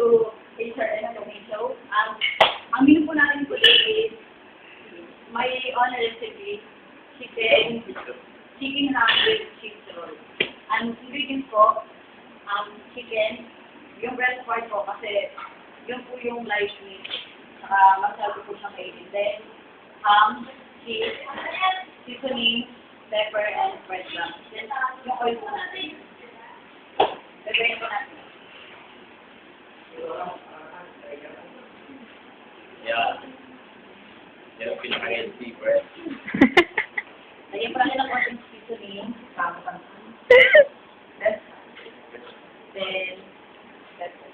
to HR and Tomato. Ang menu po natin po is may on recipe, chicken ham with cheese roll. Ang ingredients po, chicken, yung breast part po kasi yun po yung live meat. Masarap po siyang kainin. Then, ham, cheese, seasoning, pepper, and breadcrumbs. Then, yung oil po natin. Gagawin po natin. Yeah. Yan ang pinaka-healthy bread. Lagyan po natin ng konting seasoning. Then, pepper.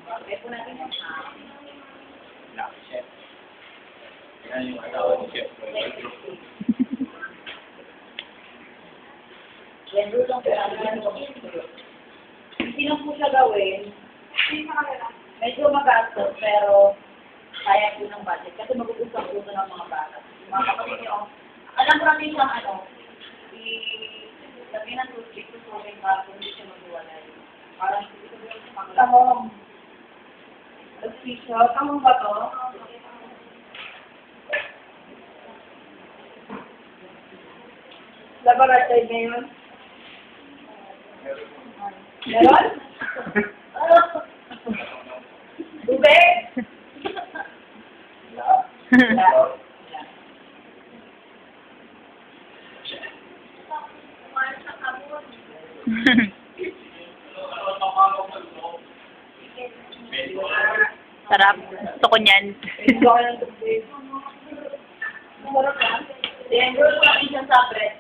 Lagyan po natin yung ham. Black chef. Yan yung asawa ni Chef. Then, root lang po natin yung hindi lang po siya gawin. Medyo magastos, pero kaya po ng budget. Kasi mag-uusap po ng mga bata. Mga kapatid niyo, alam ko natin siyang sabihin ng toothpick to swimming bago hindi siya mag-uwalay. Parang hindi ko yung pangalaman. Tamong. Nag-fish out. Tamong ba to? Laboratory ngayon? Meron? Tubig? Sarap. Gusto ko niyan. Then, roll ko natin siya sa bread.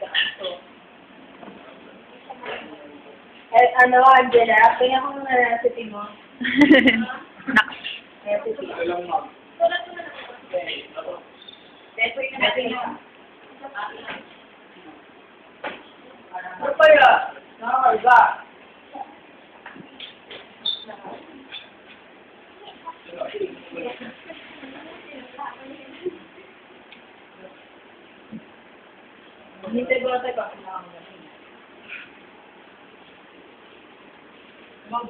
Angela, kaya ko na recipe mo. Recipe. Ano pa yun? Nakakalba. Hintay ko natin pa.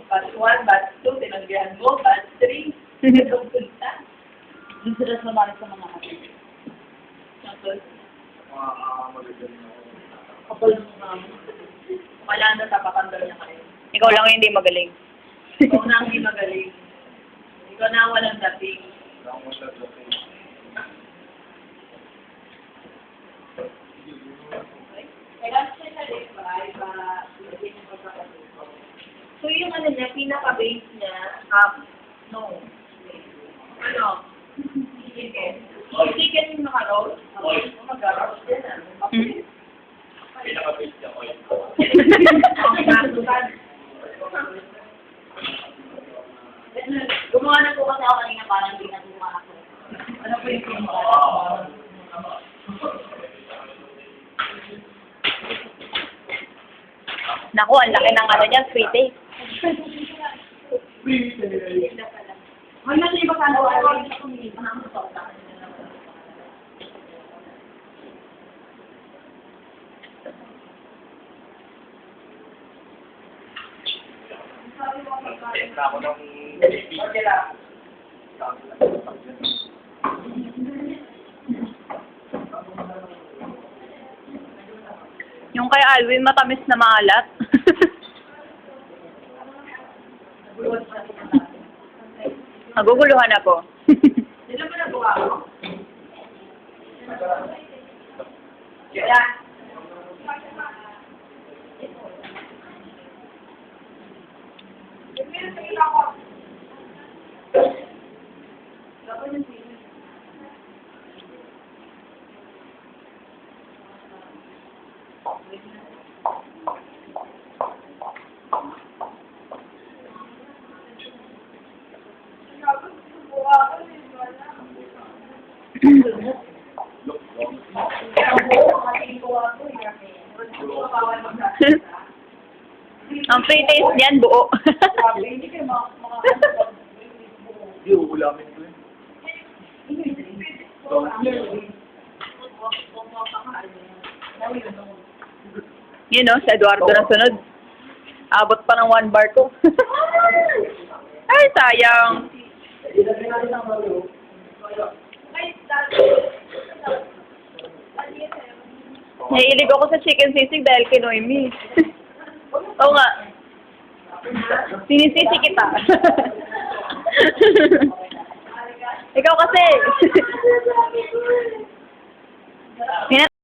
Batch 1, batch 2, tinanggihan mo, batch 3, itong punta. Doon sila sumali sa mga kapatid. Kapag wala na tapakandal na kayo. Ikaw lang yung hindi magaling. Ikaw na ang hindi magaling. Ikaw na ang walang dating. Kailangan siya sa lipay para ilagay ng pagkakatuto. So, yung ano niya, pinaka-base niya, no. Ano? Chicken. Chicken yung naka-roll? Mag-roll din, Hmm? Pinaka-base niya, oil. Gumawa na po kasi ako kanina parang hindi na gumawa ako. Ano po yung gumawa? Naku, ang laki ng ano niyan, sweet eh. May nasa iba ka na wala na kumili pa ng sota. Tenta ako ng Okay lang. Yung kay Alvin, matamis na maalat. Naguguluhan ako. Sino ba nagawa mo? Kaya. Ang pre-taste niyan, buo. Hindi kayo Hindi, uulamin ko yun. Yun o, si Eduardo na sunod. Abot pa ng 1 bar ko. Ay, sayang. Naiilig ako sa chicken sisig dahil kay Noemi. Oo nga. Sinisisi kita.